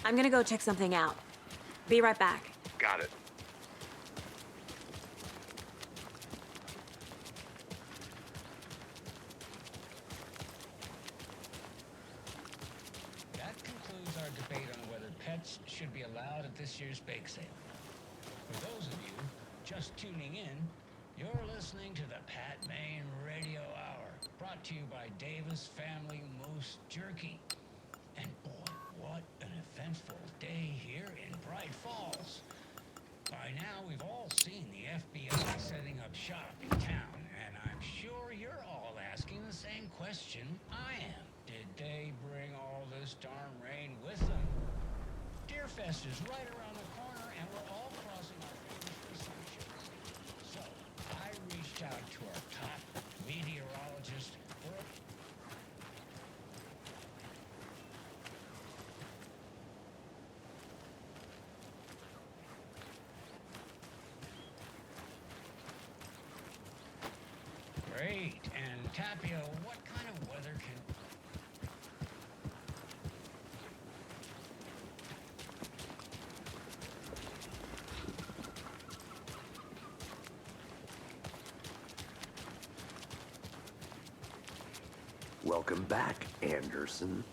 I'm gonna go check something out. Be right back. Got it. That concludes our debate on whether pets should be allowed at this year's bake sale. For those of you just tuning in, you're listening to the Pat Maine Radio Hour, brought to you by Davis Family Moose Jerky. And boy, what an eventful day here in Bright Falls. By now, we've all seen the FBI setting up shop in town, and I'm sure you're all asking the same question I am. Did they bring all this darn rain with them? Deerfest is right around the corner, and we're all crossing our fingers for sunshine. So, I reached out to our top meteorologist for a Great. And Tapio, what kind of weather can... Welcome back, Anderson.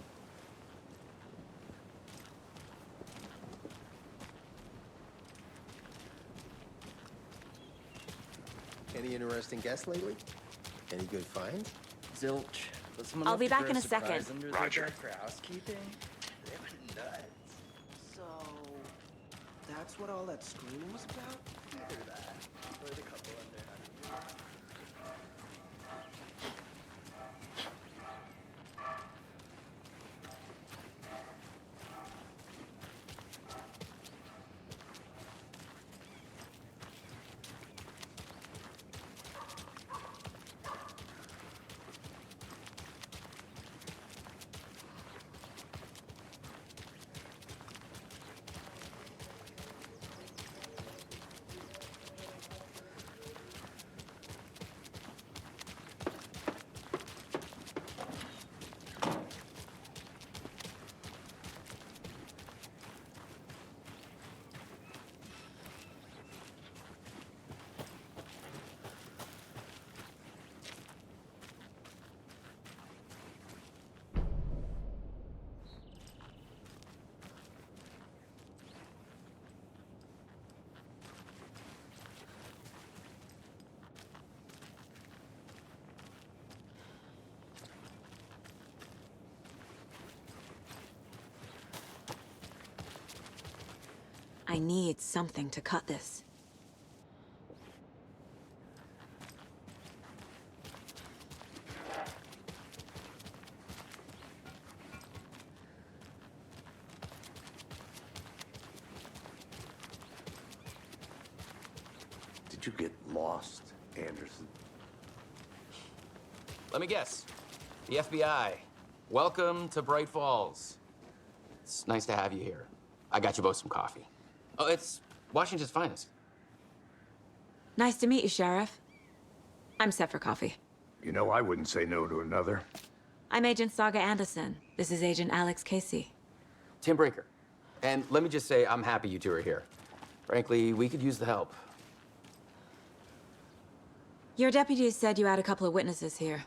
Any interesting guests lately? Any good finds? Zilch. But someone I'll left be to back throw in a surprise second. Under Roger. their bed for housekeeping. They went nuts. So, that's what all that screaming was about? Either that, or the couple in there. I need something to cut this. Did you get lost, Anderson? Let me guess. The FBI. Welcome to Bright Falls. It's nice to have you here. I got you both some coffee. Oh, it's Washington's finest. Nice to meet you, Sheriff. I'm set for coffee. You know, I wouldn't say no to another. I'm Agent Saga Anderson. This is Agent Alex Casey. Tim Brinker. And let me just say, I'm happy you two are here. Frankly, we could use the help. Your deputies said you had a couple of witnesses here.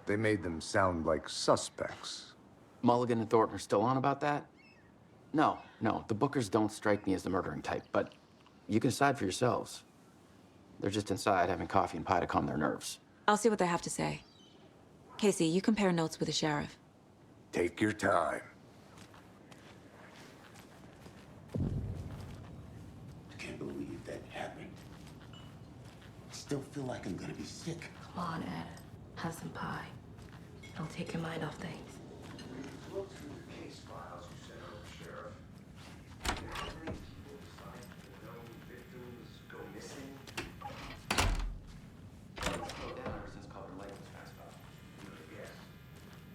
They made them sound like suspects. Mulligan and Thornton are still on about that? No, the Bookers don't strike me as the murdering type, but you can decide for yourselves. They're just inside having coffee and pie to calm their nerves. I'll see what they have to say. Casey, you compare notes with the sheriff. Take your time. I can't believe that happened. I still feel like I'm gonna be sick. Come on, Ed. Have some pie. It'll take your mind off things. Look through the case files you sent over, Sheriff. How many people decide that known victims go missing? It's slowed down ever since Color Lake was passed up. Yes.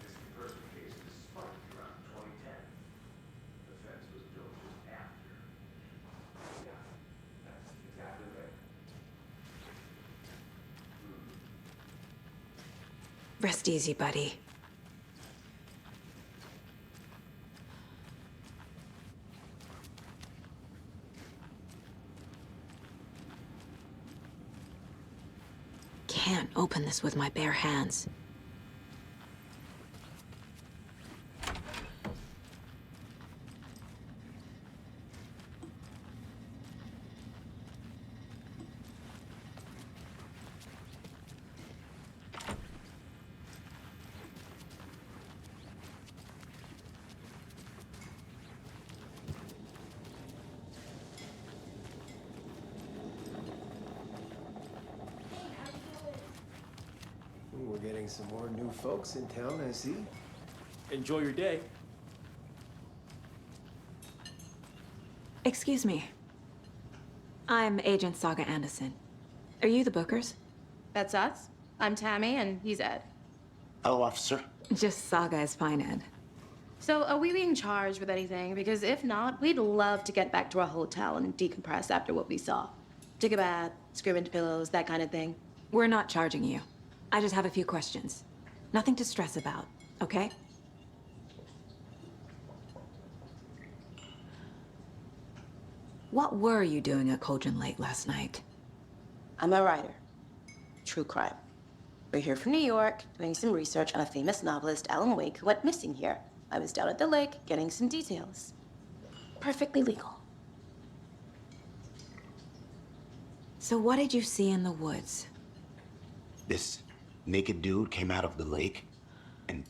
Missing person cases spiked around 2010. The fence was built just after. Yeah, that's exactly right. Rest easy, buddy. can't open this with my bare hands. We're getting some more new folks in town, I see. Enjoy your day. Excuse me. I'm Agent Saga Anderson. Are you the Bookers? That's us. I'm Tammy, and he's Ed. Hello, officer. Just Saga is fine, Ed. So, are we being charged with anything? Because if not, we'd love to get back to our hotel and decompress after what we saw. Take a bath, scream into pillows, that kind of thing. We're not charging you. I just have a few questions. Nothing to stress about, okay? What were you doing at Cauldron Lake last night? I'm a writer. True crime. We're here from New York, doing some research on a famous novelist, Alan Wake, who went missing here. I was down at the lake, getting some details. Perfectly legal. So what did you see in the woods? This naked dude came out of the lake, and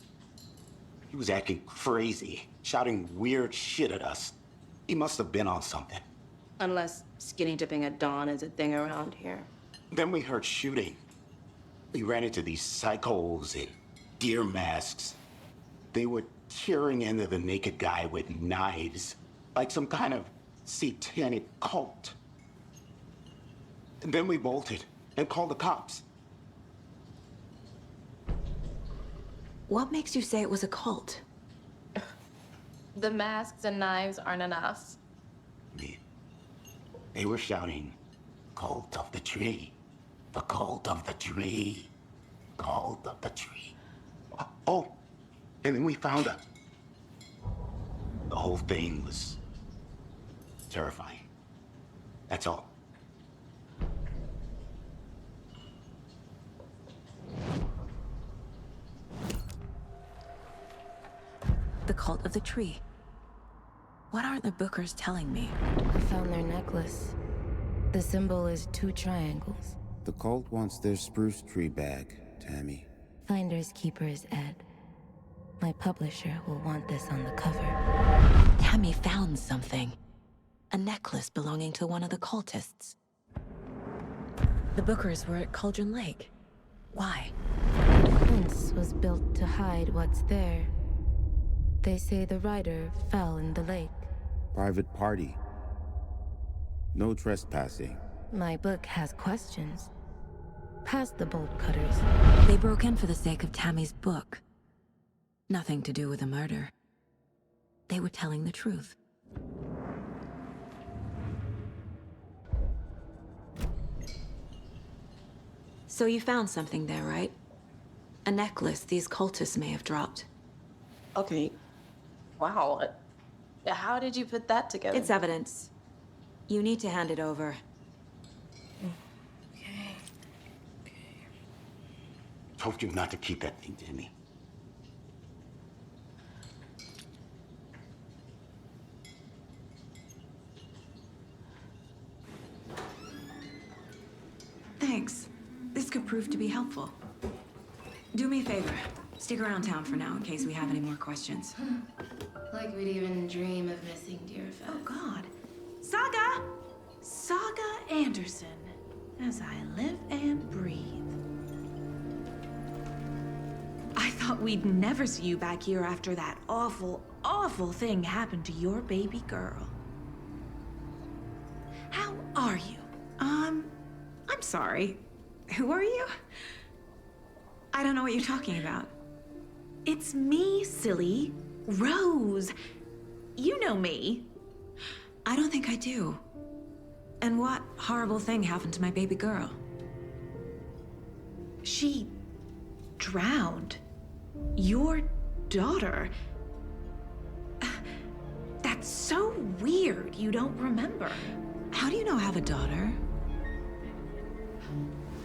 he was acting crazy, shouting weird shit at us. He must have been on something. Unless skinny dipping at dawn is a thing around here. Then we heard shooting. We ran into these psychos in deer masks. They were tearing into the naked guy with knives, like some kind of satanic cult. And then we bolted and called the cops. What makes you say it was a cult? The masks and knives aren't enough. They were shouting, "Cult of the tree, the cult of the tree, cult of the tree." Oh, and then we found her. The whole thing was terrifying. That's all. The cult of the tree. What are the Bookers telling me? I found their necklace. The symbol is 2 triangles. The cult wants their spruce tree back, Tammy. Finders keepers, Ed. My publisher will want this on the cover. Tammy found something. A necklace belonging to one of the cultists. The Bookers were at Cauldron Lake. Why? The fence was built to hide what's there. They say the rider fell in the lake. Private party. No trespassing. My book has questions. Past the bolt cutters. They broke in for the sake of Tammy's book. Nothing to do with a murder. They were telling the truth. So you found something there, right? A necklace these cultists may have dropped. Okay. Wow. How did you put that together? It's evidence. You need to hand it over. Told you not to keep that thing to me. Thanks. This could prove to be helpful. Do me a favor. Stick around town for now in case we have any more questions. Like we'd even dream of missing dear fellow. Oh, God. Saga! Saga Anderson. As I live and breathe. I thought we'd never see you back here after that awful, awful thing happened to your baby girl. How are you? I'm sorry. Who are you? I don't know what you're talking about. It's me, silly. Rose. You know me. I don't think I do. And what horrible thing happened to my baby girl? She drowned. Your daughter. That's so weird you don't remember. How do you know I have a daughter?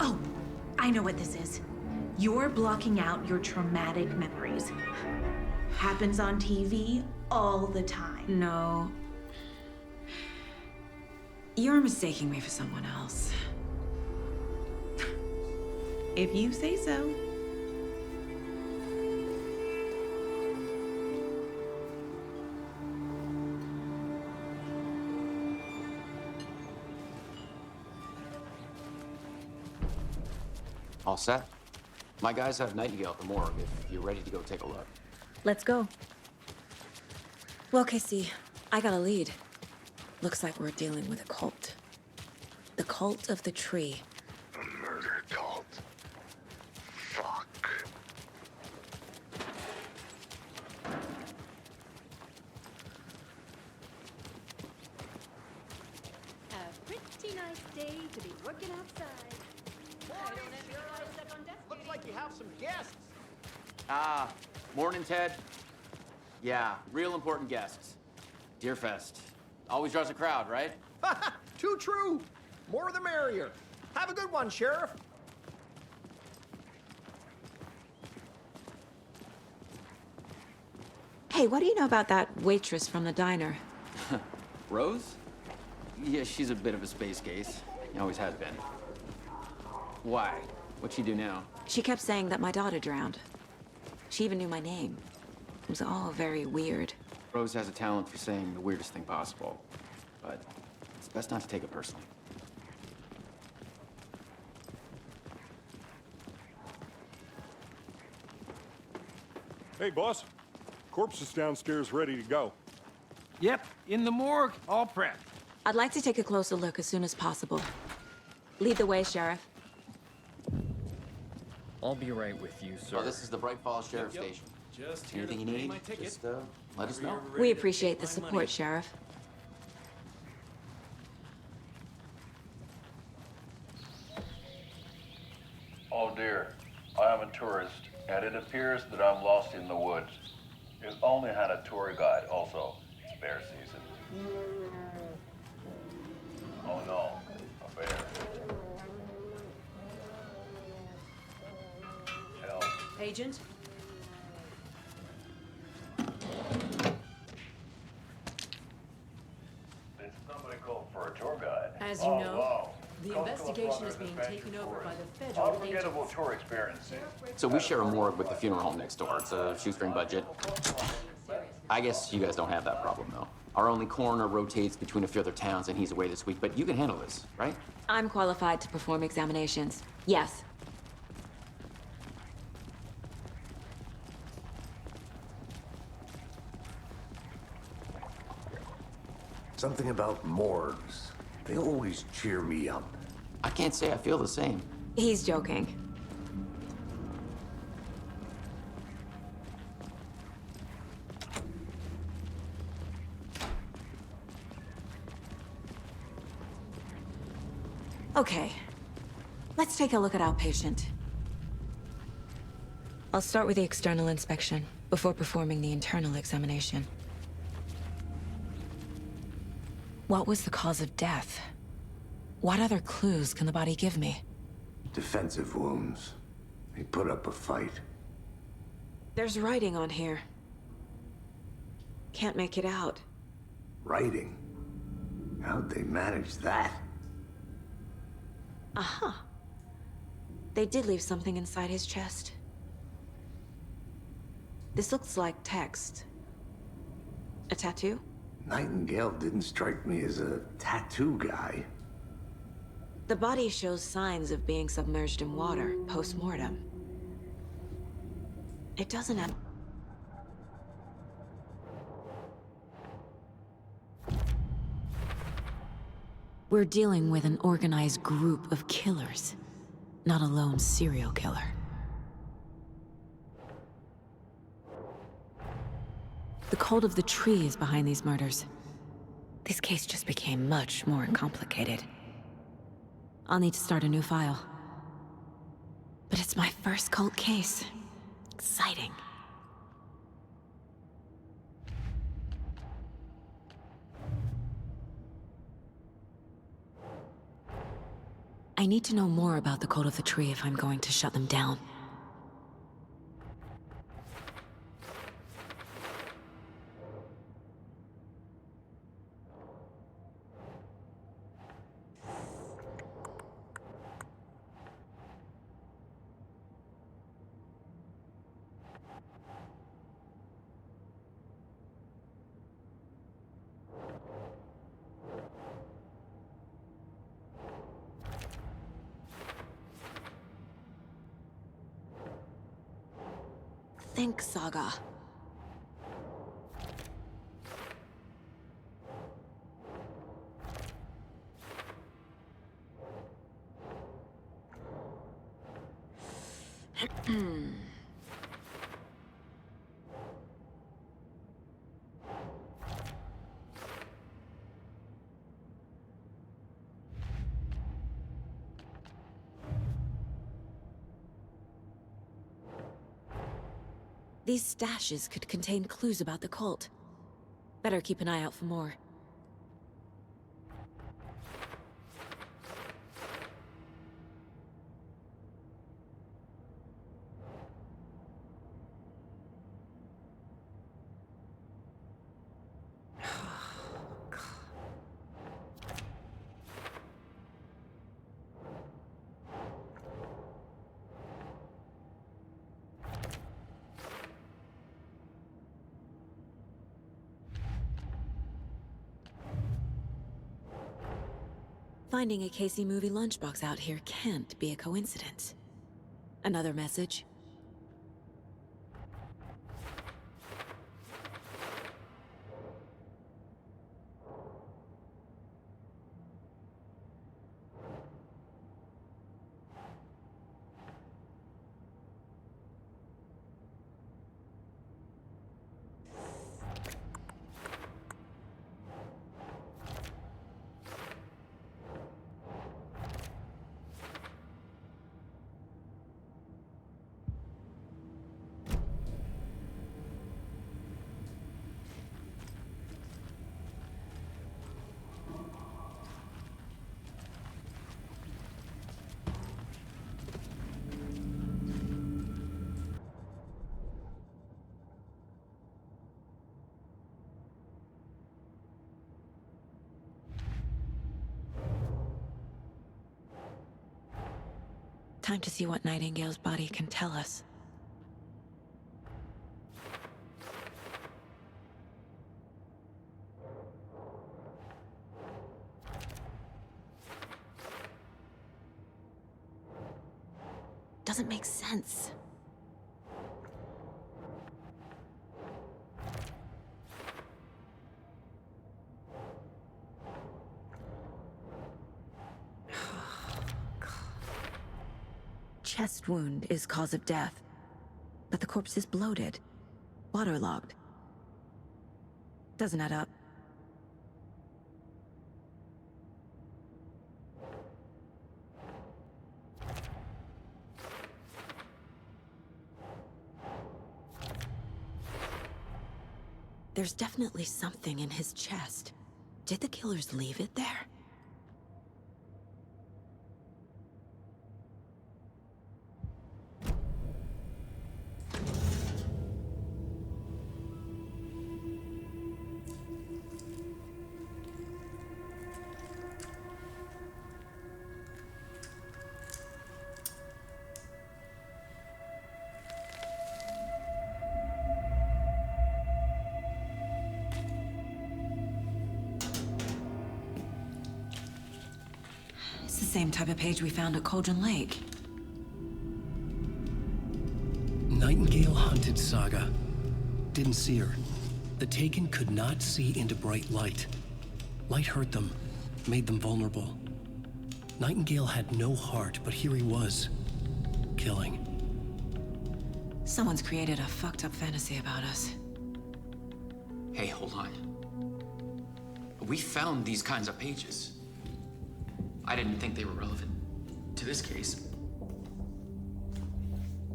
Oh, I know what this is. You're blocking out your traumatic memories. Happens on TV all the time. No. You're mistaking me for someone else. If you say so. All set? My guys have Nightingale at the morgue if you're ready to go take a look. Let's go. Well, Casey, I got a lead. Looks like we're dealing with a cult. The cult of the tree. A murder cult. Fuck. A pretty nice day to be working outside. Looks like you have some guests. Ah, morning, Ted. Yeah, real important guests. Deerfest. Always draws a crowd, right? Too true. More the merrier. Have a good one, Sheriff. Hey, what do you know about that waitress from the diner? Rose? Yeah, she's a bit of a space case. Always has been. Why? What'd she do now? She kept saying that my daughter drowned. She even knew my name. It was all very weird. Rose has a talent for saying the weirdest thing possible. But it's best not to take it personally. Hey, boss. Corpse is downstairs ready to go. Yep, in the morgue, all prepped. I'd like to take a closer look as soon as possible. Lead the way, Sheriff. I'll be right with you, sir. Oh, this is the Bright Falls Sheriff Yep. Station. Just here Anything to you pay need, my ticket. just let us know. We appreciate the support, Sheriff. Oh dear, I am a tourist, and it appears that I'm lost in the woods. If only had a tour guide also. It's bear season. Oh no, a bear. Help. Agent? Did somebody call for a tour guide? As you know, wow. the Coastal investigation is Brothers being Adventure taken over Tours. by the federal Unforgettable agents. tour experience. So we share a morgue with the funeral home next door. It's a shoestring budget. I guess you guys don't have that problem, though. Our only coroner rotates between a few other towns, and he's away this week, but you can handle this, right? I'm qualified to perform examinations. Yes. Something about morgues. They always cheer me up. I can't say I feel the same. He's joking. Okay. Let's take a look at our patient. I'll start with the external inspection before performing the internal examination. What was the cause of death? What other clues can the body give me? Defensive wounds. He put up a fight. There's writing on here. Can't make it out. Writing? How'd they manage that? Uh-huh. They did leave something inside his chest. This looks like text. A tattoo? Nightingale didn't strike me as a tattoo guy. The body shows signs of being submerged in water post-mortem. It doesn't have... We're dealing with an organized group of killers, not a lone serial killer. The cult of the tree is behind these murders. This case just became much more complicated. I'll need to start a new file. But it's my first cult case. Exciting. I need to know more about the code of the tree if I'm going to shut them down. Think, Saga. These stashes could contain clues about the cult. Better keep an eye out for more. Finding a Casey movie lunchbox out here can't be a coincidence. Another message? Time to see what Nightingale's body can tell us. Doesn't make sense. Chest wound is cause of death, but the corpse is bloated, waterlogged. Doesn't add up. There's definitely something in his chest. Did the killers leave it there? It's the same type of page we found at Cauldron Lake. Nightingale hunted Saga. Didn't see her. The Taken could not see into bright light. Light hurt them, made them vulnerable. Nightingale had no heart, but here he was, killing. Someone's created a fucked up fantasy about us. Hey, hold on. We found these kinds of pages. I didn't think they were relevant to this case.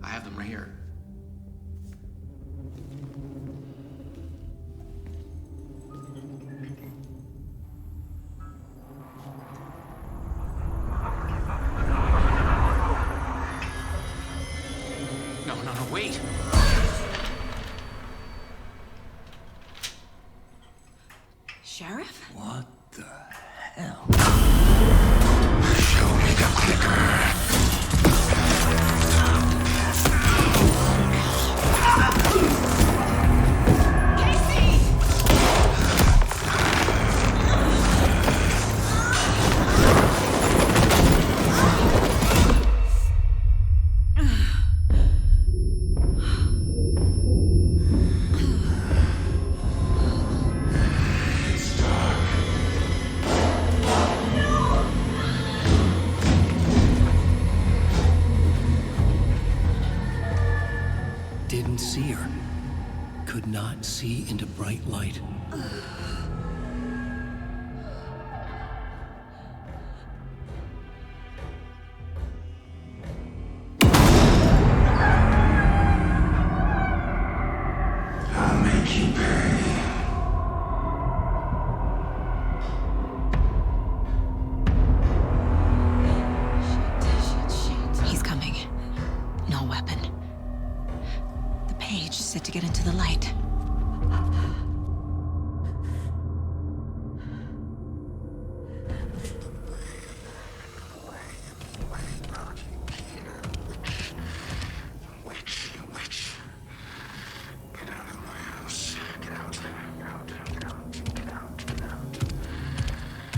I have them right here. Wait! Sheriff? What the hell? Show me the clicker. Didn't see her. Could not see into bright light. I'll make you pay. He's coming. No weapon. The page said to get into the light. Witch. Get out of my house. Get out. Get out.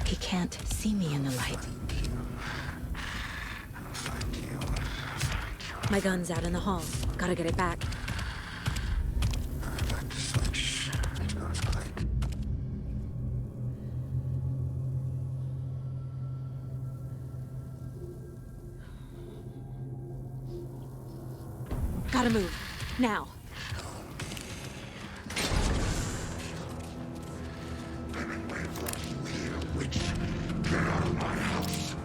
He can't see me in the light. I'll find you. My gun's out in the hall. Gotta get it back. I'd like to switch to those click. Gotta move. Now. Witch, get out of my house.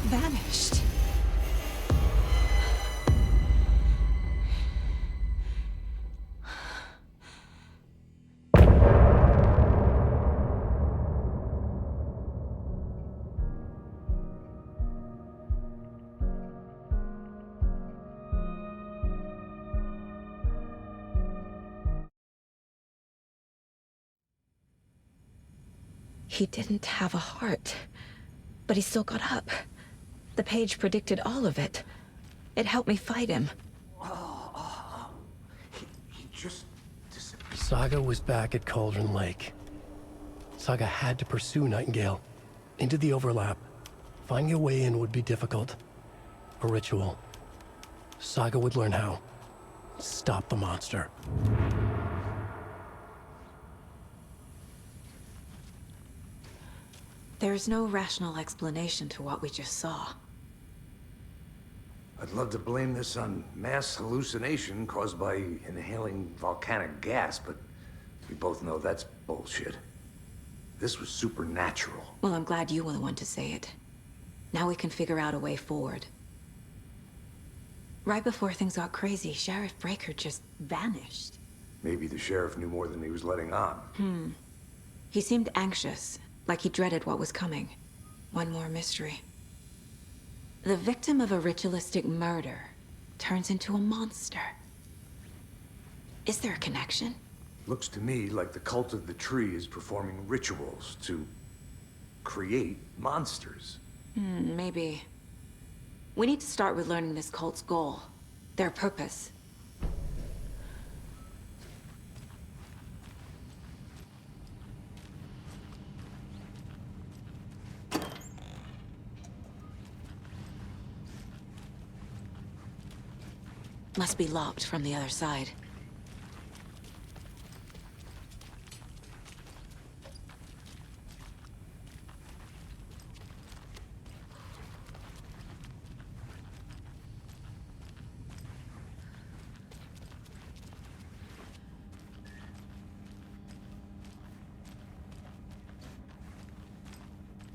Vanished. He didn't have a heart, but he still got up. The page predicted all of it. It helped me fight him. He just disappeared. Saga was back at Cauldron Lake. Saga had to pursue Nightingale. Into the overlap. Finding a way in would be difficult. A ritual. Saga would learn how. Stop the monster. There's no rational explanation to what we just saw. I'd love to blame this on mass hallucination caused by inhaling volcanic gas, but we both know that's bullshit. This was supernatural. Well, I'm glad you were the one to say it. Now we can figure out a way forward. Right before things got crazy, Sheriff Breaker just vanished. Maybe the sheriff knew more than he was letting on. He seemed anxious, like he dreaded what was coming. One more mystery. The victim of a ritualistic murder turns into a monster. Is there a connection? Looks to me like the cult of the tree is performing rituals to create monsters. Maybe. We need to start with learning this cult's goal. Their purpose. Must be locked from the other side.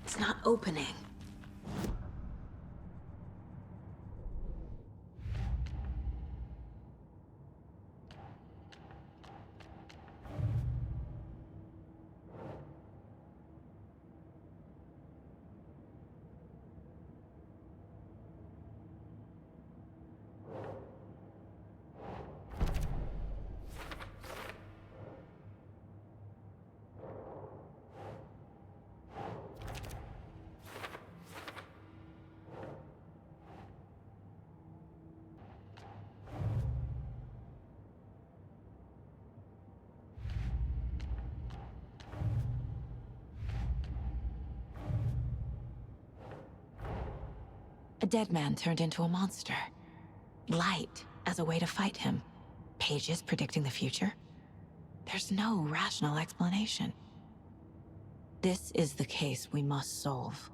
It's not opening. A dead man turned into a monster. Light as a way to fight him. Pages predicting the future. There's no rational explanation. This is the case we must solve.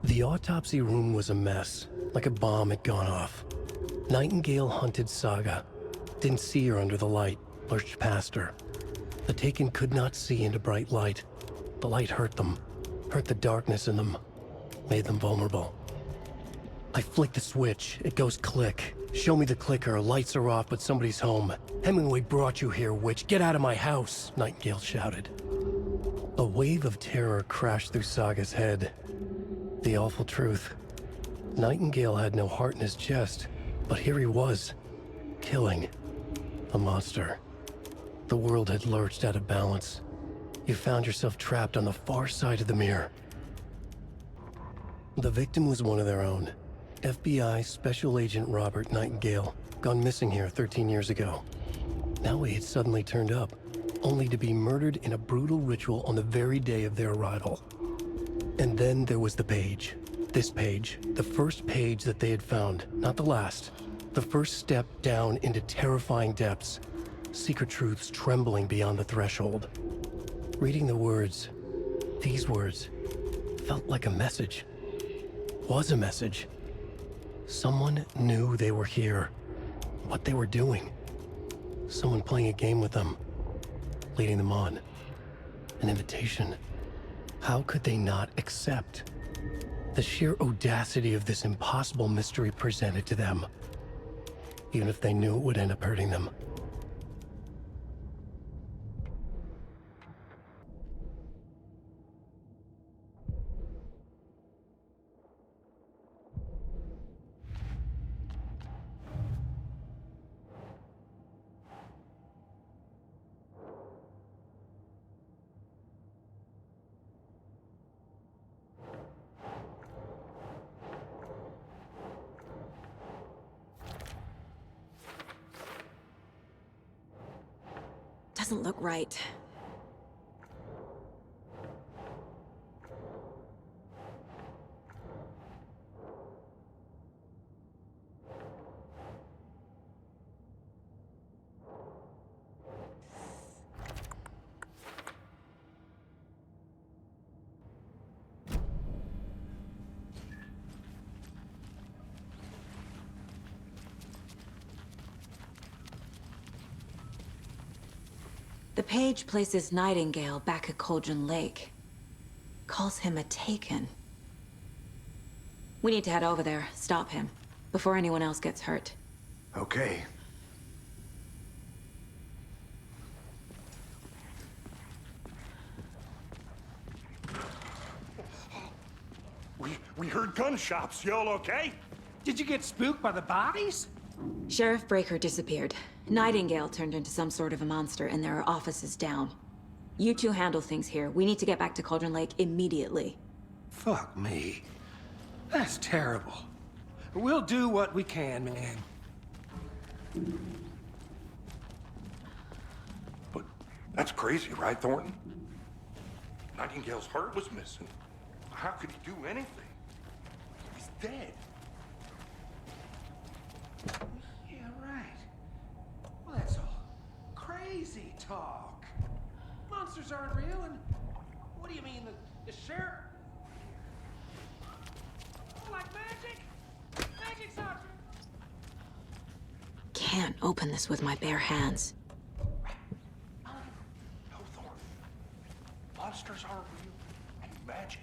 The autopsy room was a mess, like a bomb had gone off. Nightingale hunted Saga. Didn't see her under the light, lurched past her. The Taken could not see into bright light. The light hurt them, hurt the darkness in them, made them vulnerable. I flick the switch, it goes click. Show me the clicker, lights are off, but somebody's home. Hemingway brought you here, witch. Get out of my house, Nightingale shouted. A wave of terror crashed through Saga's head. The awful truth. Nightingale had no heart in his chest, but here he was, killing a monster. The world had lurched out of balance. You found yourself trapped on the far side of the mirror. The victim was one of their own. FBI Special Agent Robert Nightingale, gone missing here 13 years ago. Now he had suddenly turned up, only to be murdered in a brutal ritual on the very day of their arrival. And then there was the page. This page, the first page that they had found, not the last. The first step down into terrifying depths. Secret truths trembling beyond the threshold. Reading the words, these words, felt like a message. Was a message. Someone knew they were here. What they were doing. Someone playing a game with them. Leading them on. An invitation. How could they not accept? The sheer audacity of this impossible mystery presented to them. Even if they knew it would end up hurting them. Doesn't look right. The page places Nightingale back at Cauldron Lake. Calls him a Taken. We need to head over there, stop him, before anyone else gets hurt. Okay. We heard gunshots. Y'all okay? Did you get spooked by the bodies? Sheriff Breaker disappeared. Nightingale turned into some sort of a monster, and there are offices down. You two handle things here. We need to get back to Cauldron Lake immediately. Fuck me. That's terrible. We'll do what we can, man. But that's crazy, right, Thornton? Nightingale's heart was missing. How could he do anything? He's dead. Yeah, right. Well, that's all crazy talk. Monsters aren't real, and what do you mean, the sheriff? Like magic? Magic's not... Can't open this with my bare hands. No, Thornton. Monsters aren't real, and magic.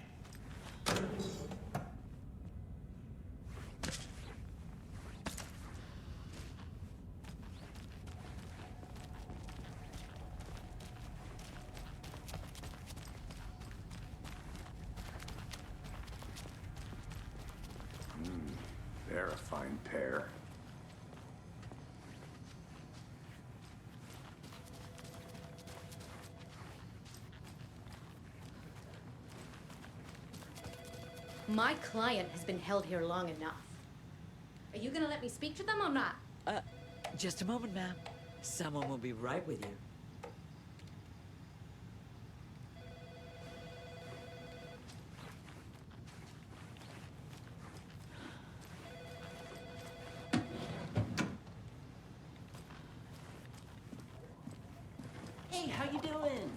They're a fine pair. My client has been held here long enough. Are you gonna let me speak to them or not? Just a moment, ma'am. Someone will be right with you. Hey, how you doing?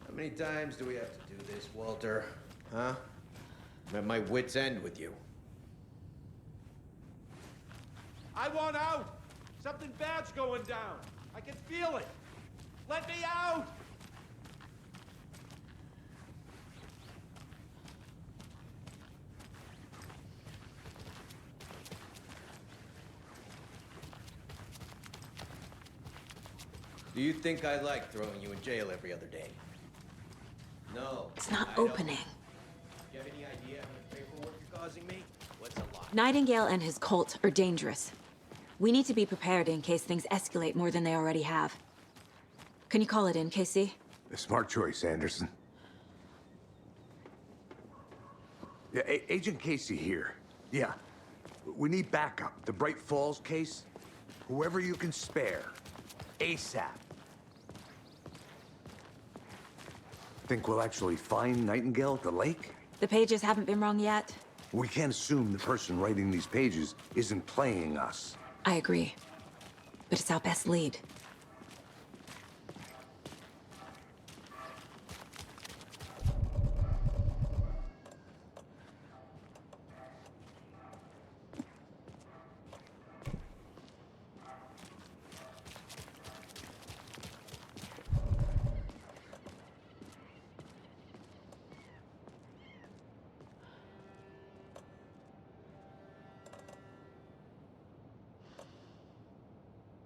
How many times do we have to do this, Walter? Huh? I'm at my wit's end with you. I want out! Something bad's going down. I can feel it. Let me out! Do you think I like throwing you in jail every other day? No. It's not I don't. opening. You have any idea how much paperwork you're causing me? What's a lot? Nightingale and his cult are dangerous. We need to be prepared in case things escalate more than they already have. Can you call it in, KC? A smart choice, Anderson. Yeah, Agent Casey here. Yeah. We need backup. The Bright Falls case. Whoever you can spare. ASAP. Think we'll actually find Nightingale at the lake? The pages haven't been wrong yet. We can't assume the person writing these pages isn't playing us. I agree. But it's our best lead.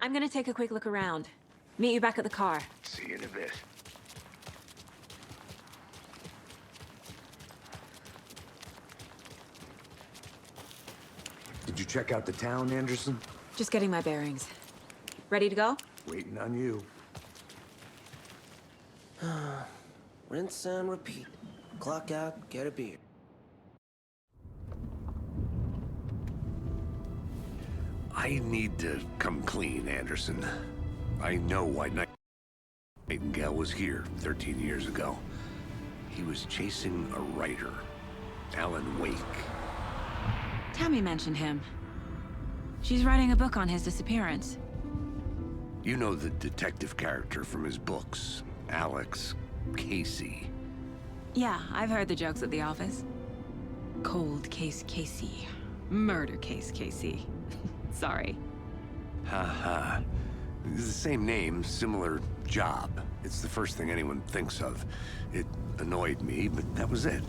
I'm gonna take a quick look around. Meet you back at the car. See you in a bit. Did you check out the town, Anderson? Just getting my bearings. Ready to go? Waiting on you. Rinse and repeat. Clock out, get a beer. I need to come clean, Anderson. I know why Nightingale was here 13 years ago. He was chasing a writer, Alan Wake. Tammy mentioned him. She's writing a book on his disappearance. You know the detective character from his books, Alex Casey. Yeah, I've heard the jokes at the office. Cold case Casey. Murder case Casey. Sorry. Ha. It's the same name, similar job. It's the first thing anyone thinks of. It annoyed me, but that was it.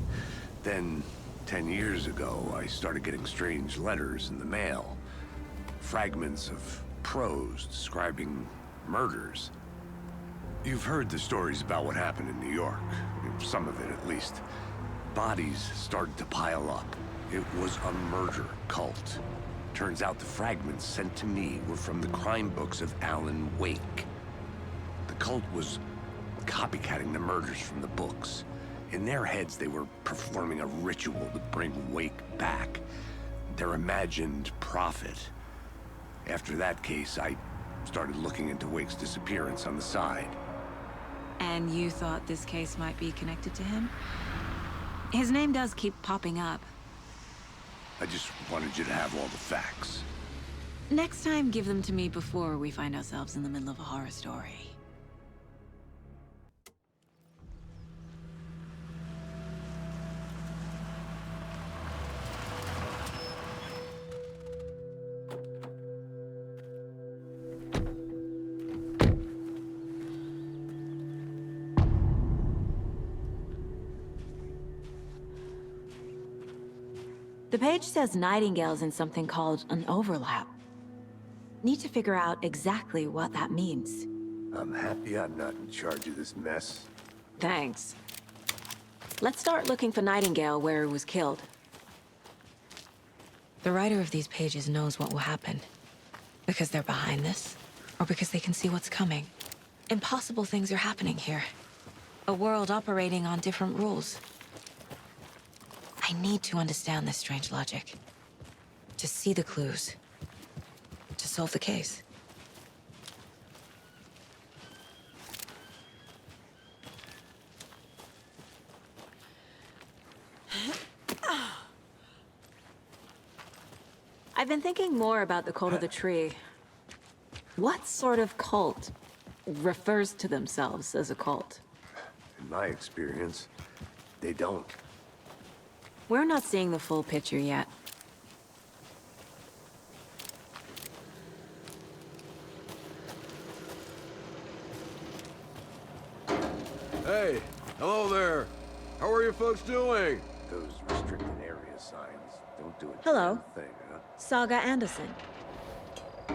Then, 10 years ago, I started getting strange letters in the mail. Fragments of prose describing murders. You've heard the stories about what happened in New York. Some of it, at least. Bodies started to pile up. It was a murder cult. Turns out the fragments sent to me were from the crime books of Alan Wake. The cult was copycatting the murders from the books. In their heads, they were performing a ritual to bring Wake back. Their imagined prophet. After that case, I started looking into Wake's disappearance on the side. And you thought this case might be connected to him? His name does keep popping up. I just wanted you to have all the facts. Next time, give them to me before we find ourselves in the middle of a horror story. The page says Nightingale's in something called an overlap. Need to figure out exactly what that means. I'm happy I'm not in charge of this mess. Thanks. Let's start looking for Nightingale where he was killed. The writer of these pages knows what will happen. Because they're behind this, or because they can see what's coming. Impossible things are happening here. A world operating on different rules. I need to understand this strange logic. To see the clues. To solve the case. I've been thinking more about the cult of the tree. What sort of cult refers to themselves as a cult? In my experience, they don't. We're not seeing the full picture yet. Hey, hello there. How are you folks doing? Those restricted area signs don't do a Hello. damn thing, huh? Saga Anderson.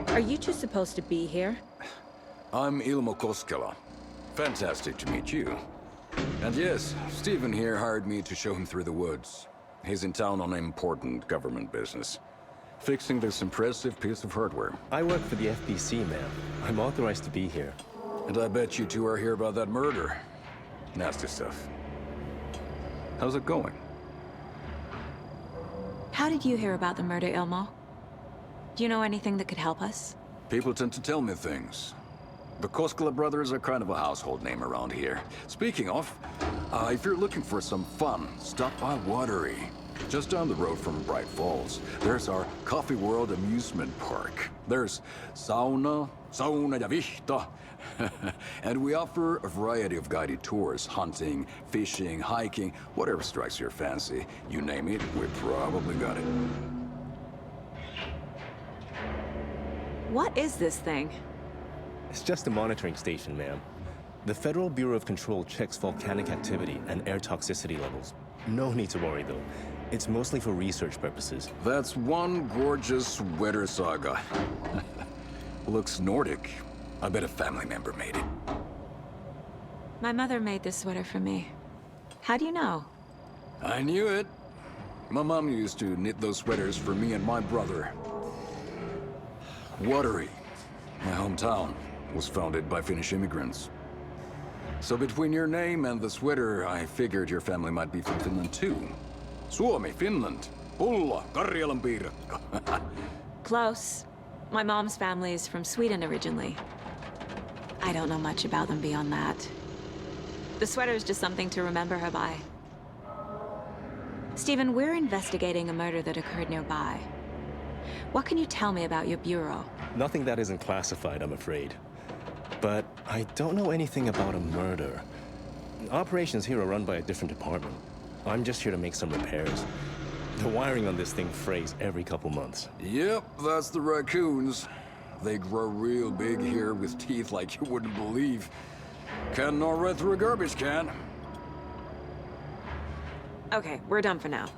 Are you two supposed to be here? I'm Ilmo Koskela. Fantastic to meet you. And yes, Stephen here hired me to show him through the woods. He's in town on important government business. Fixing this impressive piece of hardware. I work for the FBC, ma'am. I'm authorized to be here. And I bet you two are here about that murder. Nasty stuff. How's it going? How did you hear about the murder, Ilmo? Do you know anything that could help us? People tend to tell me things. The Koskela brothers are kind of a household name around here. Speaking of, if you're looking for some fun, stop by Watery. Just down the road from Bright Falls, there's our Coffee World amusement park. There's sauna ja vihta. And we offer a variety of guided tours, hunting, fishing, hiking, whatever strikes your fancy. You name it, we probably got it. What is this thing? It's just a monitoring station, ma'am. The Federal Bureau of Control checks volcanic activity and air toxicity levels. No need to worry, though. It's mostly for research purposes. That's one gorgeous sweater, Saga. Looks Nordic. I bet a family member made it. My mother made this sweater for me. How do you know? I knew it. My mom used to knit those sweaters for me and my brother. Watery, my hometown, was founded by Finnish immigrants. So between your name and the sweater, I figured your family might be from Finland too. Suomi, Finland. Pulla, Karjalan piirakka. Close. My mom's family is from Sweden originally. I don't know much about them beyond that. The sweater is just something to remember her by. Stephen, we're investigating a murder that occurred nearby. What can you tell me about your bureau? Nothing that isn't classified, I'm afraid. But I don't know anything about a murder. Operations here are run by a different department. I'm just here to make some repairs. The wiring on this thing frays every couple months. Yep, that's the raccoons. They grow real big here with teeth like you wouldn't believe. Can't gnaw right through a garbage can. Okay, we're done for now.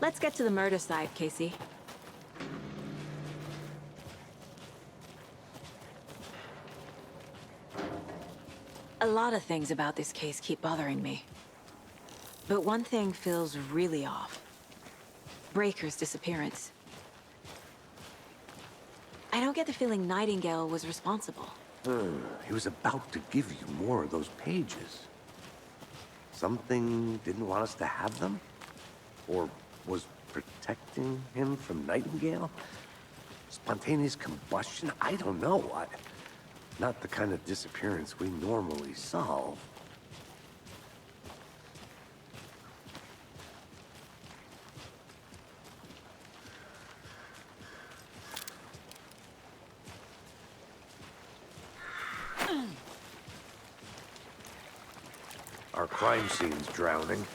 Let's get to the murder side, Casey. A lot of things about this case keep bothering me. But one thing feels really off. Breaker's disappearance. I don't get the feeling Nightingale was responsible. He was about to give you more of those pages. Something didn't want us to have them? Or was protecting him from Nightingale? Spontaneous combustion? I don't know. Not the kind of disappearance we normally solve. crime scene's drowning.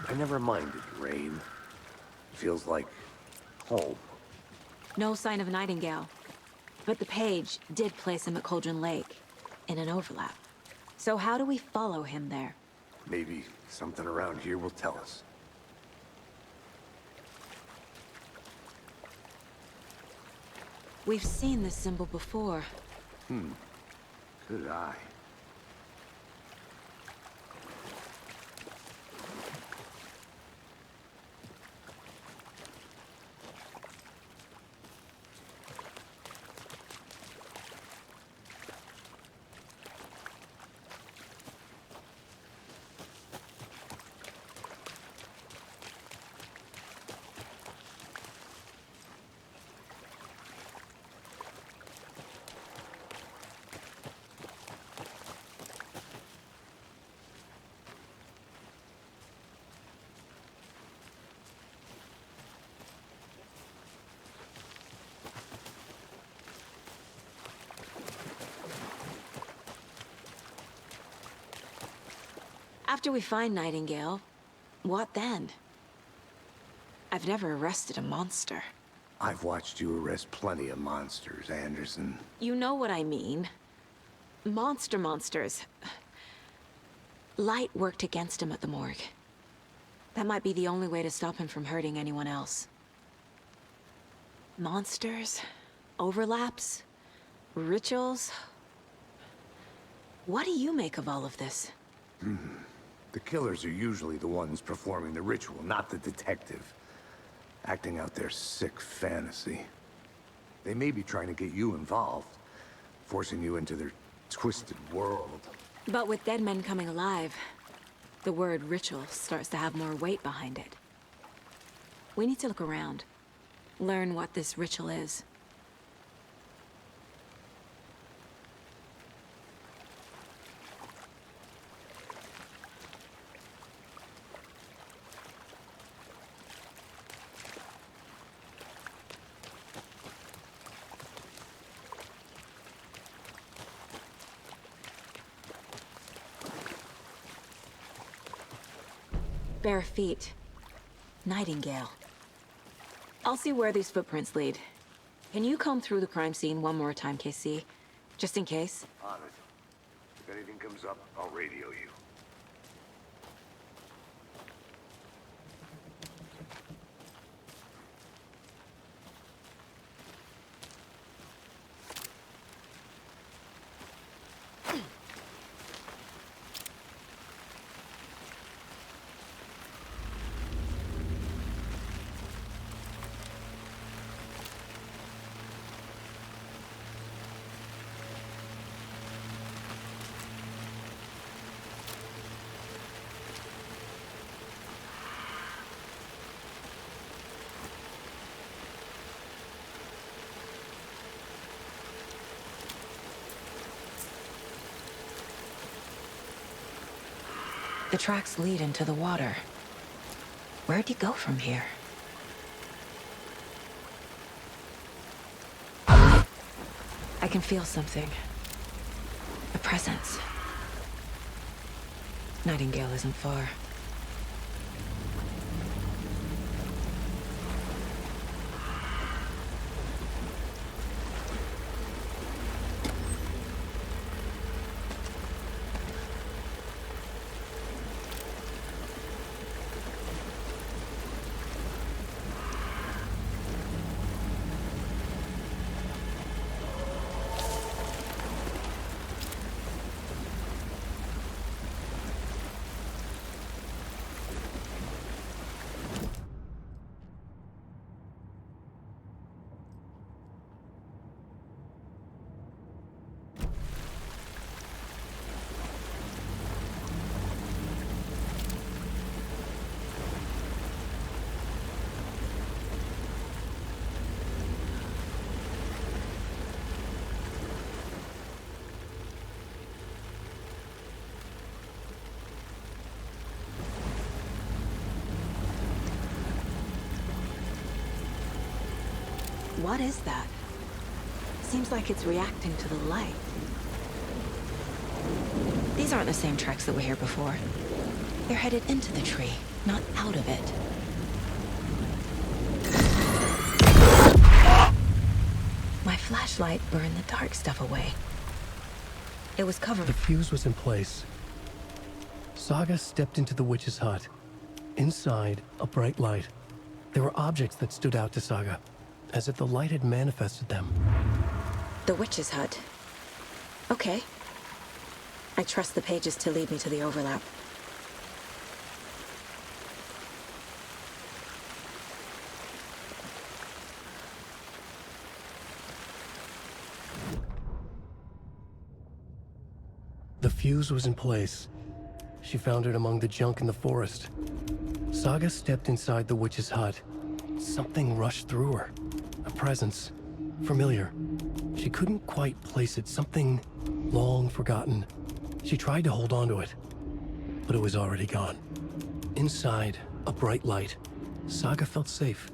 I never minded rain. Feels like home. No sign of Nightingale. But the page did place him at Cauldron Lake, in an overlap. So how do we follow him there? Maybe something around here will tell us. We've seen this symbol before. Good eye. After we find Nightingale, what then? I've never arrested a monster. I've watched you arrest plenty of monsters, Anderson. You know what I mean. Monsters. Light worked against him at the morgue. That might be the only way to stop him from hurting anyone else. Monsters? Overlaps? Rituals? What do you make of all of this? The killers are usually the ones performing the ritual, not the detective. Acting out their sick fantasy. They may be trying to get you involved, forcing you into their twisted world. But with dead men coming alive, the word ritual starts to have more weight behind it. We need to look around, learn what this ritual is. Bare feet. Nightingale. I'll see where these footprints lead. Can you comb through the crime scene one more time, KC? Just in case? On it. If anything comes up, I'll radio you. The tracks lead into the water. Where'd you go from here? I can feel something. A presence. Nightingale isn't far. What is that? Seems like it's reacting to the light. These aren't the same tracks that were here before. They're headed into the tree, not out of it. My flashlight burned the dark stuff away. It was covered. The fuse was in place. Saga stepped into the witch's hut. Inside, a bright light. There were objects that stood out to Saga, as if the light had manifested them. The witch's hut. Okay. I trust the pages to lead me to the overlap. The fuse was in place. She found it among the junk in the forest. Saga stepped inside the witch's hut. Something rushed through her. A presence. Familiar. She couldn't quite place it. Something long forgotten. She tried to hold on to it, but it was already gone. Inside, a bright light. Saga felt safe.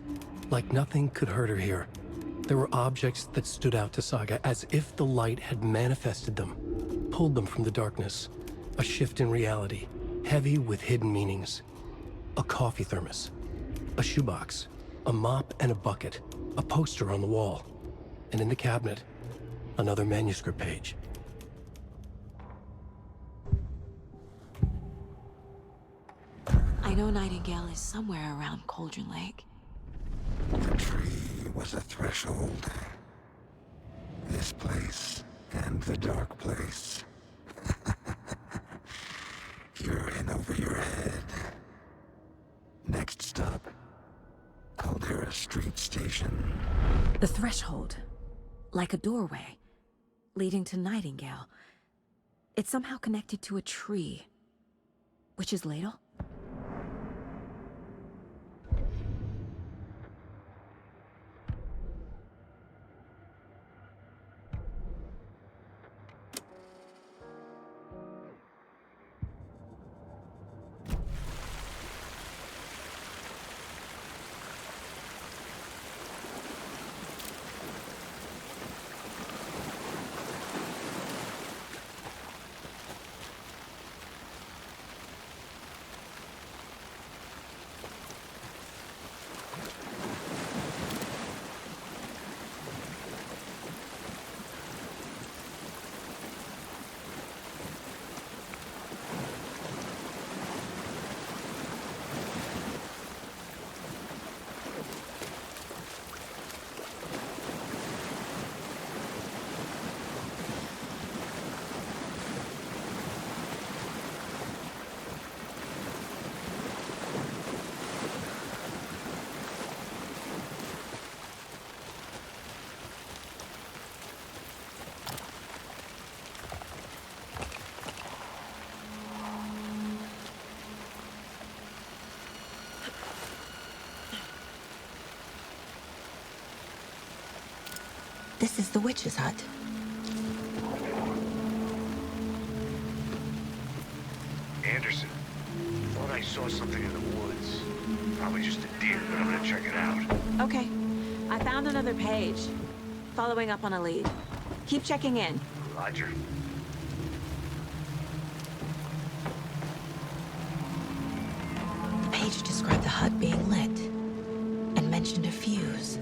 Like nothing could hurt her here. There were objects that stood out to Saga as if the light had manifested them. Pulled them from the darkness. A shift in reality, heavy with hidden meanings. A coffee thermos, a shoebox, a mop and a bucket, a poster on the wall, and in the cabinet, another manuscript page. I know Nightingale is somewhere around Cauldron Lake. The tree was a threshold. This place and the dark place. You're in over your head. Next stop, Caldera Street Station. The threshold. Like a doorway. Leading to Nightingale. It's somehow connected to a tree. Witch's ladle? This is the witch's hut. Anderson. Thought I saw something in the woods. Probably just a deer, but I'm gonna check it out. Okay. I found another page. Following up on a lead. Keep checking in. Roger. The page described the hut being lit and mentioned a fuse.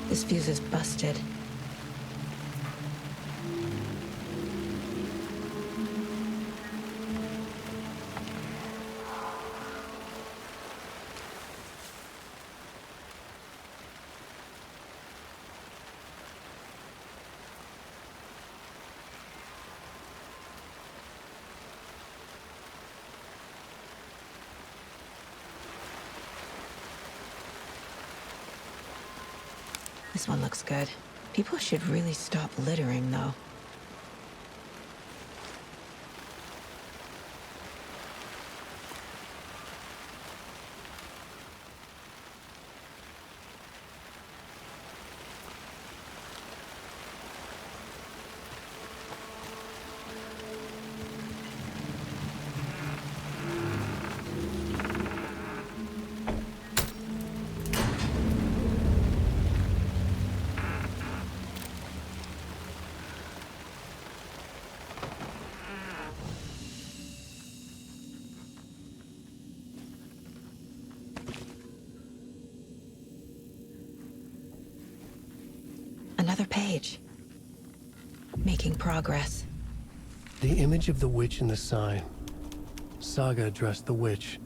This fuse is busted. This one looks good. People should really stop littering, though. Another page. Making progress. The image of the witch in the sign. Saga addressed the witch.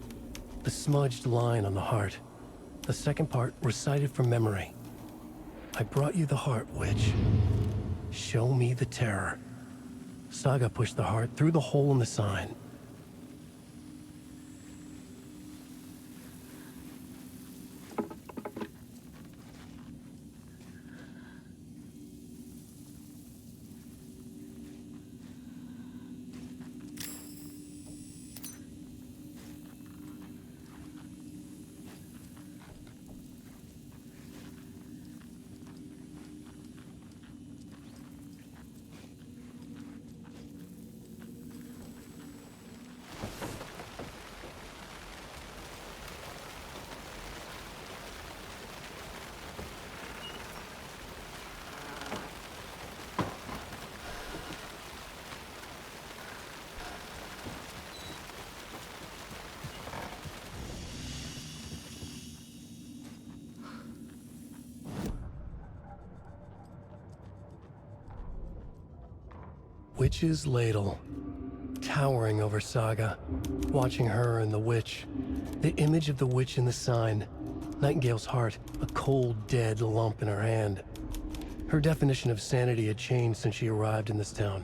The smudged line on the heart. The second part recited from memory. I brought you the heart, witch. Show me the terror. Saga pushed the heart through the hole in the sign. Witch's ladle, towering over Saga, watching her and the witch. The image of the witch in the sign. Nightingale's heart, a cold, dead lump in her hand. Her definition of sanity had changed since she arrived in this town.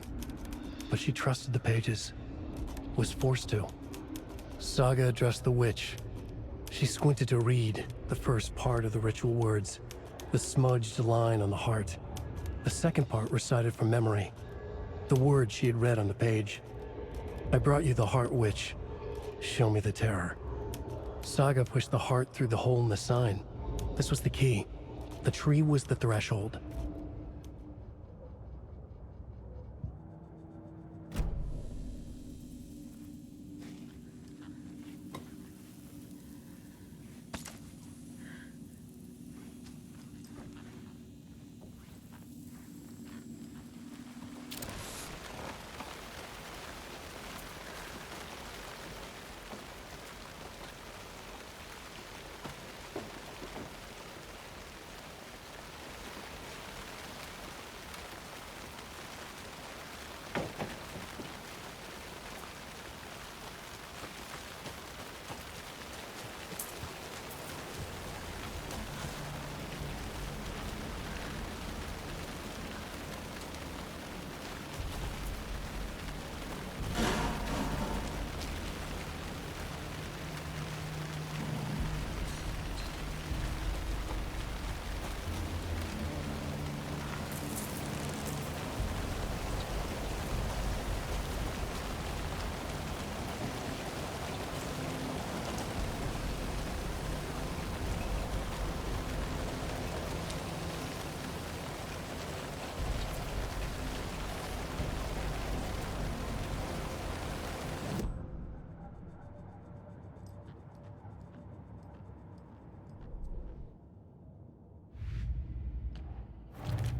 But she trusted the pages. Was forced to. Saga addressed the witch. She squinted to read the first part of the ritual words. The smudged line on the heart. The second part recited from memory. The words she had read on the page. I brought you the heart, witch. Show me the terror. Saga pushed the heart through the hole in the sign. This was the key. The tree was the threshold.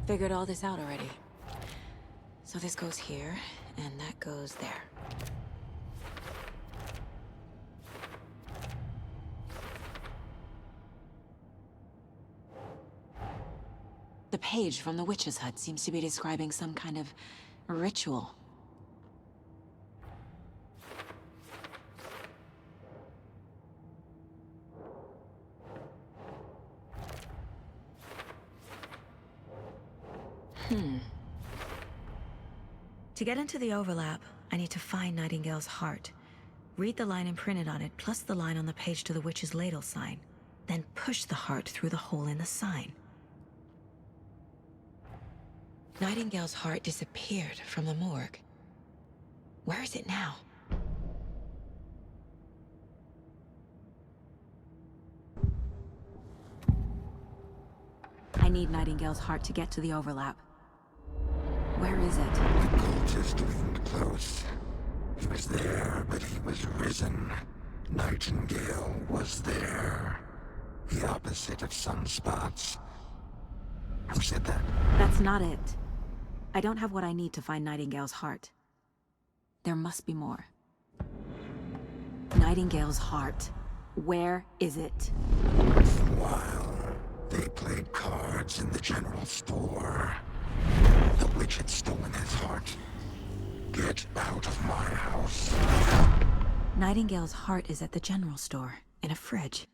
Figured all this out already. So this goes here, and that goes there. The page from the witch's hut seems to be describing some kind of ritual. To get into the overlap, I need to find Nightingale's heart. Read the line imprinted on it, plus the line on the page to the witch's ladle sign. Then push the heart through the hole in the sign. Nightingale's heart disappeared from the morgue. Where is it now? I need Nightingale's heart to get to the overlap. Where is it? The cultist leaned close. He was there, but he was risen. Nightingale was there. The opposite of sunspots. Who said that? That's not it. I don't have what I need to find Nightingale's heart. There must be more. Nightingale's heart. Where is it? While They played cards in the general store. The witch had stolen his heart. Get out of my house. Nightingale's heart is at the general store, in a fridge.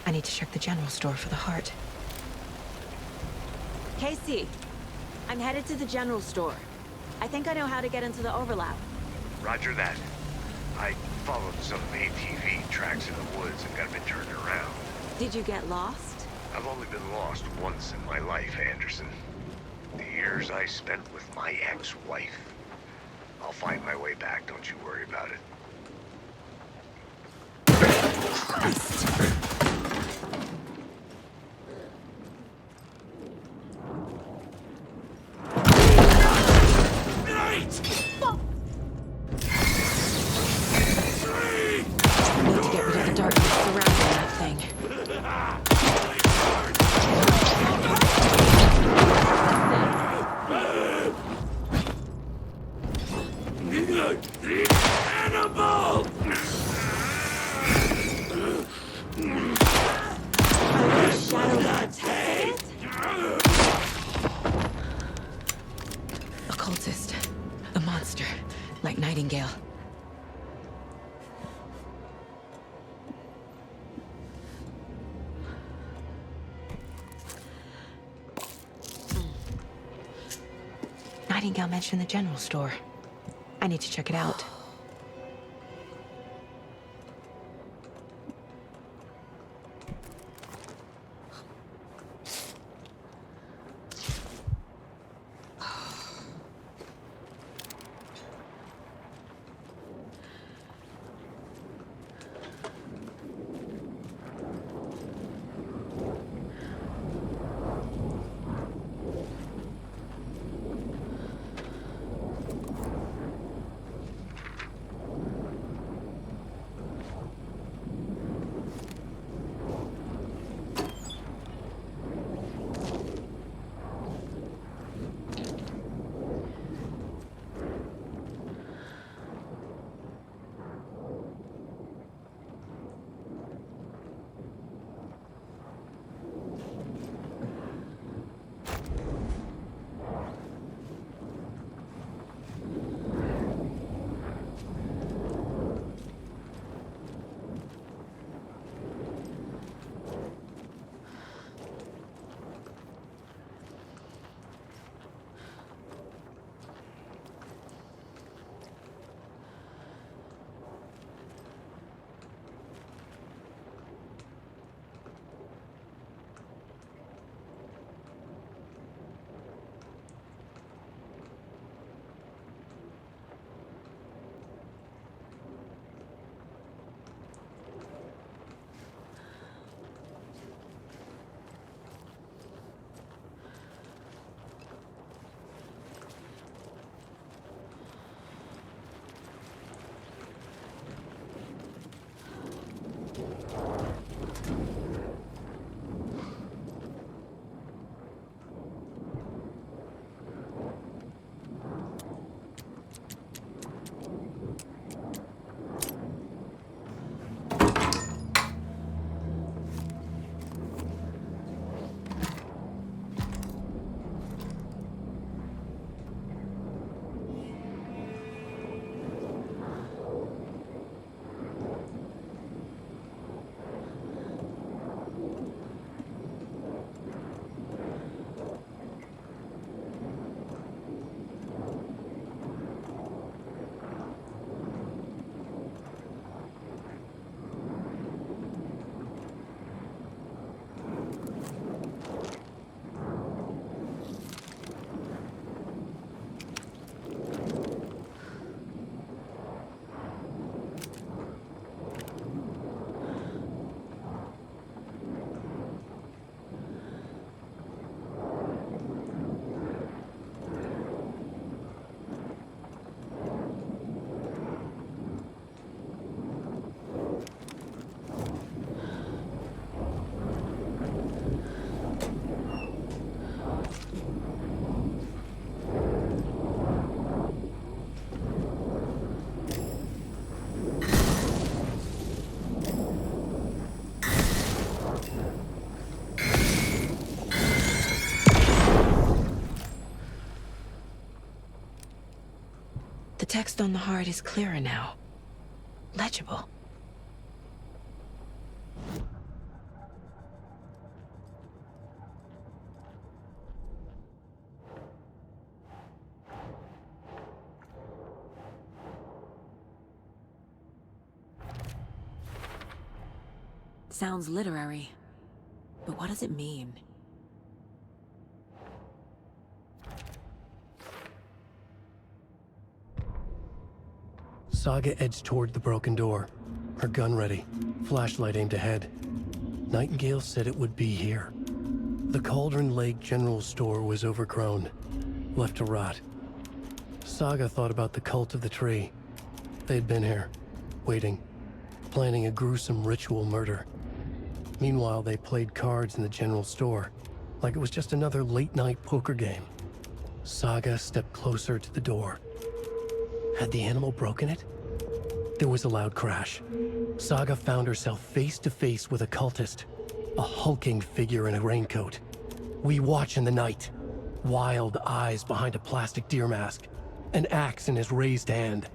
I need to check the general store for the heart. Casey, I'm headed to the general store. I think I know how to get into the overlap. Roger that. I followed some ATV tracks in the woods and got a bit turned around. Did you get lost? I've only been lost once in my life, Anderson. The years I spent with my ex-wife. I'll find my way back, don't you worry about it. I need to get rid of the darkness surrounding that thing. Animal! Occultist. A monster. Like Nightingale. Nightingale mentioned the general store. I need to check it out. text on the heart is clearer now. Legible. Sounds literary, but what does it mean? Saga edged toward the broken door, her gun ready, flashlight aimed ahead. Nightingale said it would be here. The Cauldron Lake General Store was overgrown, left to rot. Saga thought about the cult of the tree. They'd been here, waiting, planning a gruesome ritual murder. Meanwhile, they played cards in the general store, like it was just another late-night poker game. Saga stepped closer to the door. Had the animal broken it? There was a loud crash. Saga found herself face to face with a cultist, a hulking figure in a raincoat. We watch in the night. Wild eyes behind a plastic deer mask, an axe in his raised hand.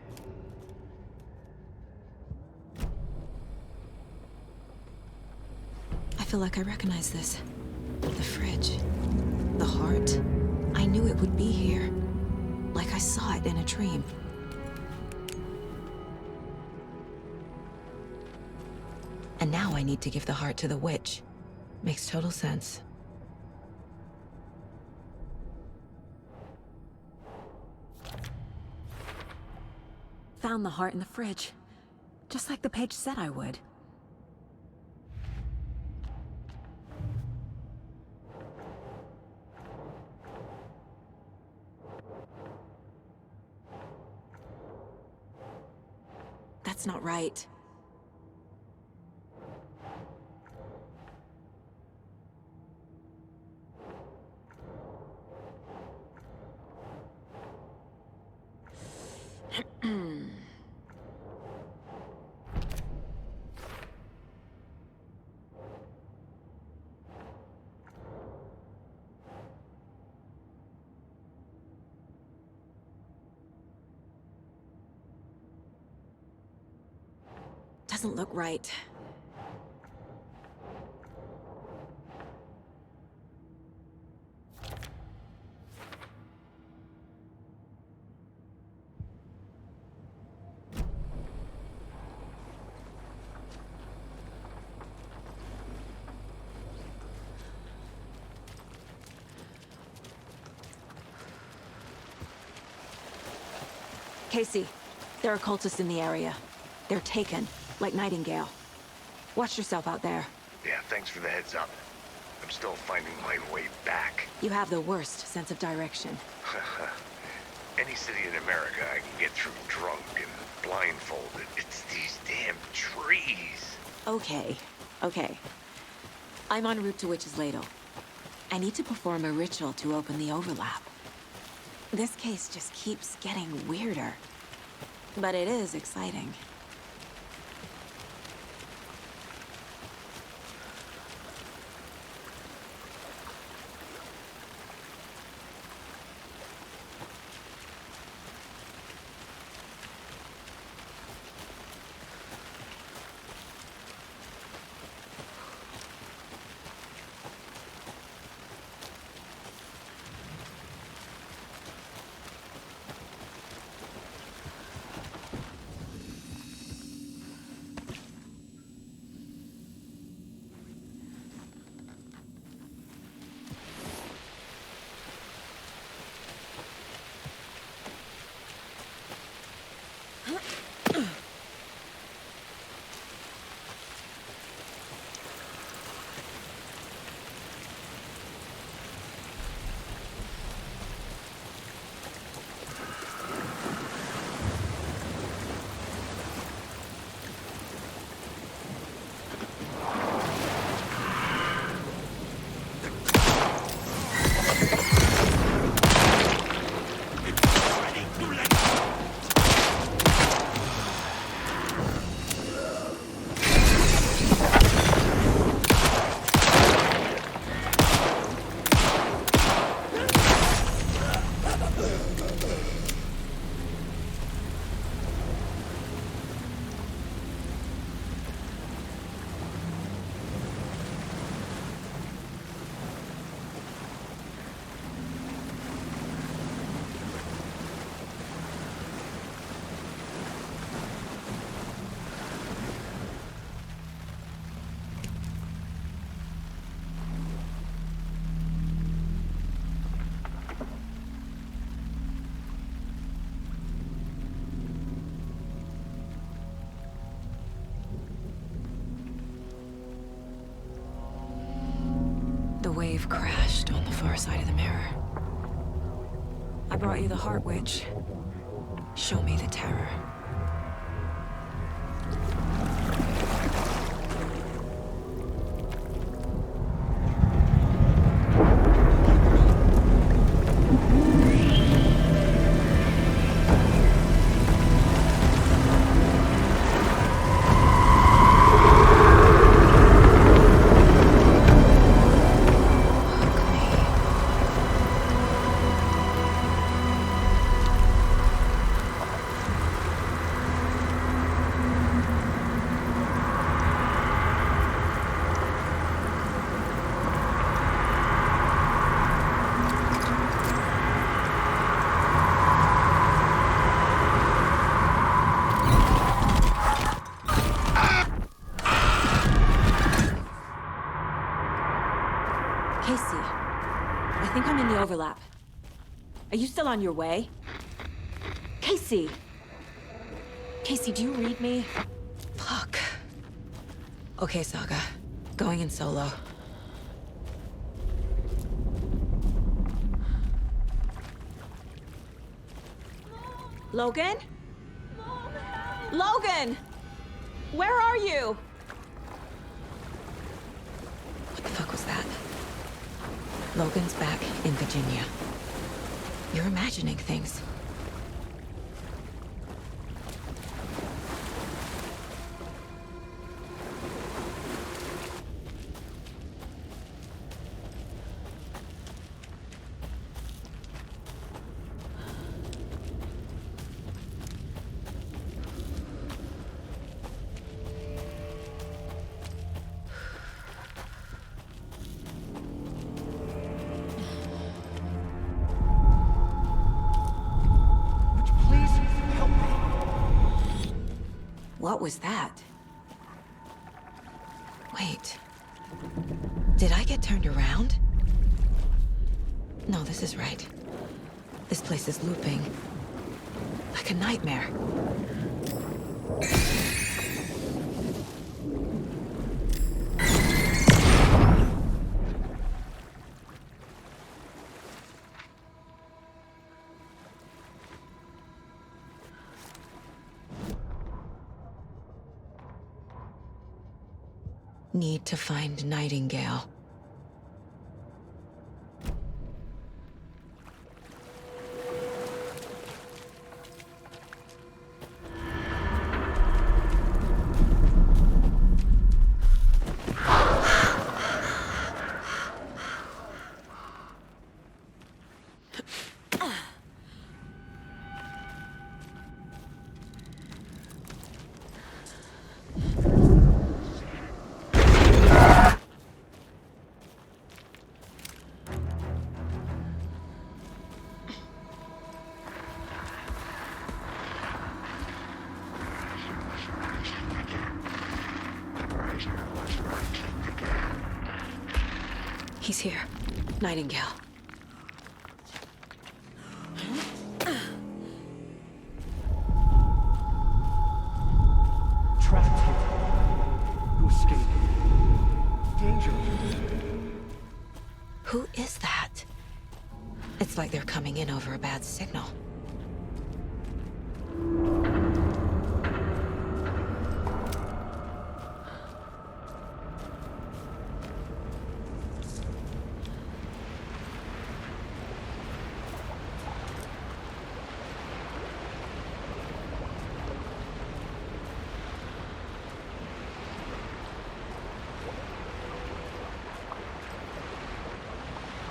I feel like I recognize this. The fridge. The heart. I knew it would be here. Like I saw it in a dream. And now I need to give the heart to the witch. Makes total sense. Found the heart in the fridge. Just like the page said I would. That's not right. Doesn't look right. Casey, there are cultists in the area. They're taken, like Nightingale. Watch yourself out there. Yeah, thanks for the heads up. I'm still finding my way back. You have the worst sense of direction. Any city in America I can get through drunk and blindfolded. It's these damn trees. Okay. I'm en route to Witch's Ladle. I need to perform a ritual to open the overlap. This case just keeps getting weirder. But it is exciting. We've crashed on the far side of the mirror. I brought you the Heart Witch. Show me the terror. Casey, I think I'm in the overlap. Are you still on your way? Casey! Casey, do you read me? Fuck. Okay, Saga. Going in solo. Logan? Logan! Where are you? What the fuck was that? Logan's back in Virginia. You're imagining things. What was that? Wait. Did I get turned around? No, this is right. This place is looping. Like a nightmare. Need to find Nightingale. He's here. Nightingale. Trapped here. To escape. Danger. Who is that? It's like they're coming in over a bad signal.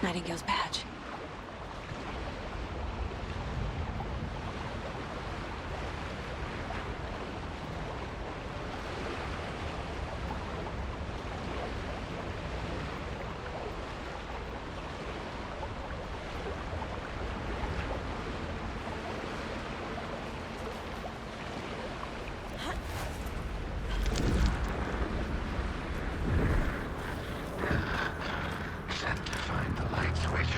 Nightingale's badge. Sent to find the light switch.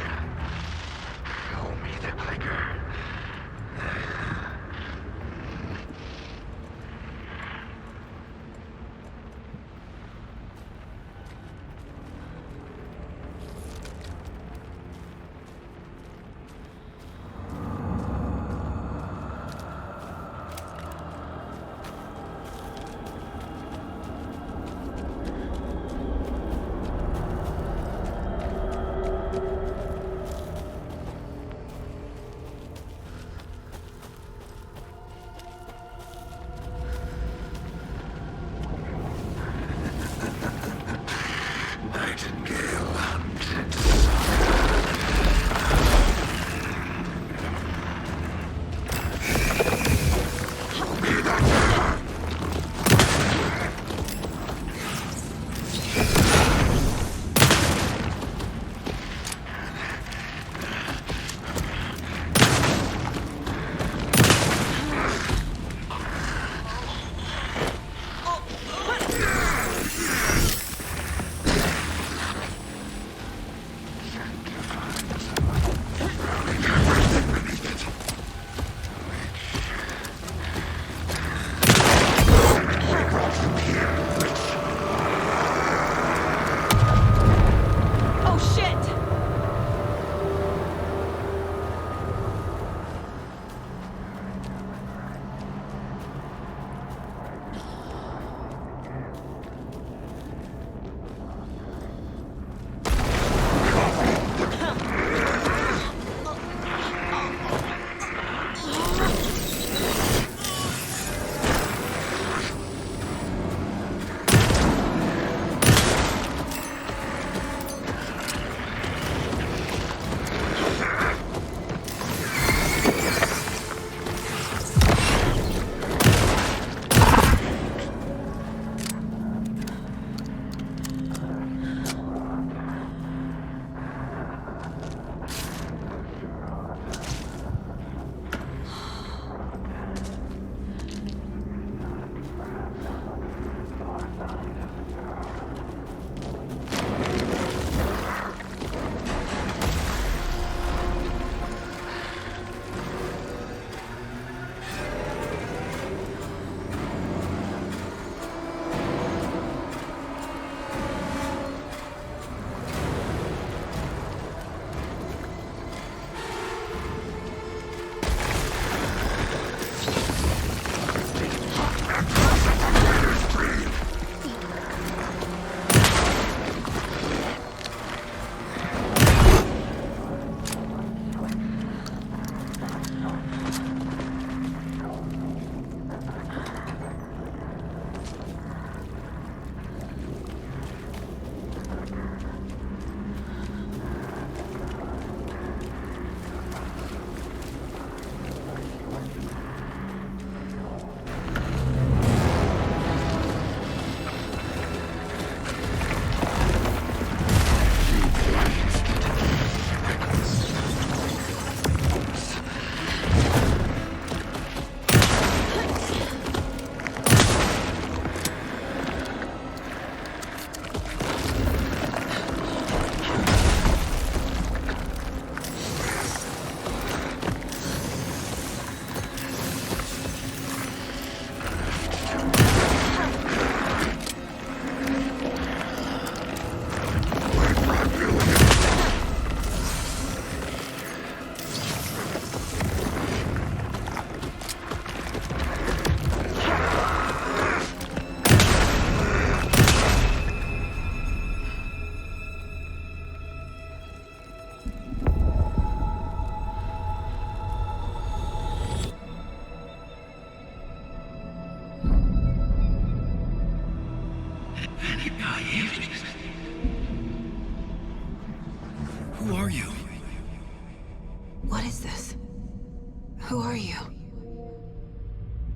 Who are you?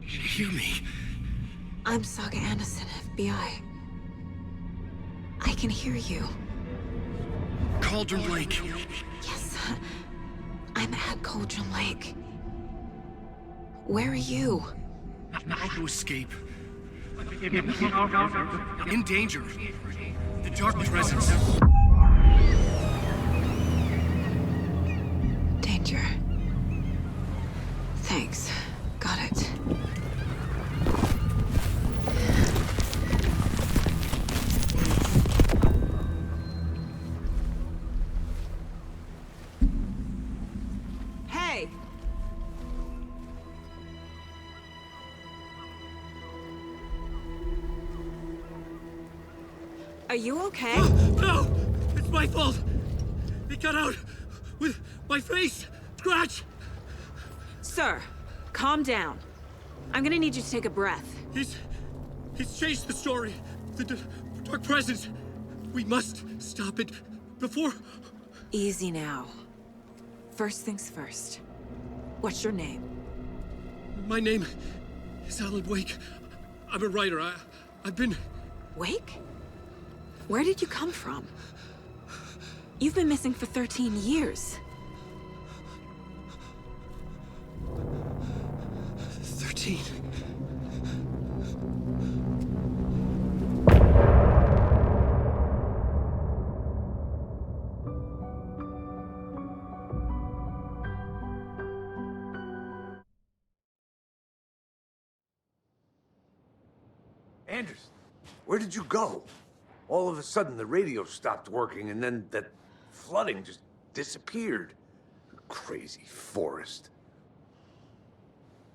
Hear me. I'm Saga Anderson, FBI. I can hear you. Cauldron Lake. Yes, I'm at Cauldron Lake. Where are you? How to escape. In danger. The dark presence. Danger. Thanks. Got it. Hey! Are you okay? No! It's my fault! It got out with my face! Scratch! Sir, calm down. I'm gonna need you to take a breath. He's changed the story. The dark presence. We must stop it before... Easy now. First things first. What's your name? My name is Alan Wake. I'm a writer. I've been... Wake? Where did you come from? You've been missing for 13 years. 13. Anderson, where did you go? All of a sudden, the radio stopped working, and then that flooding just disappeared. Crazy forest.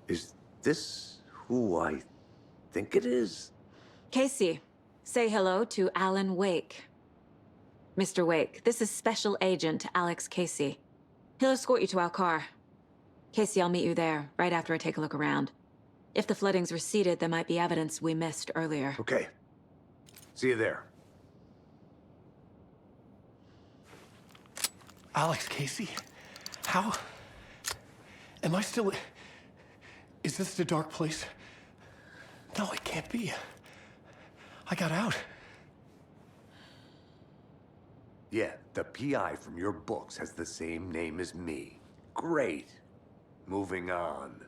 Is this who I think it is? Casey, say hello to Alan Wake. Mr. Wake, this is Special Agent Alex Casey. He'll escort you to our car. Casey, I'll meet you there, right after I take a look around. If the flooding's receded, there might be evidence we missed earlier. Okay. See you there. Alex Casey? How? Am I still... Is this the dark place? No, it can't be. I got out. Yeah, the PI from your books has the same name as me. Great. Moving on.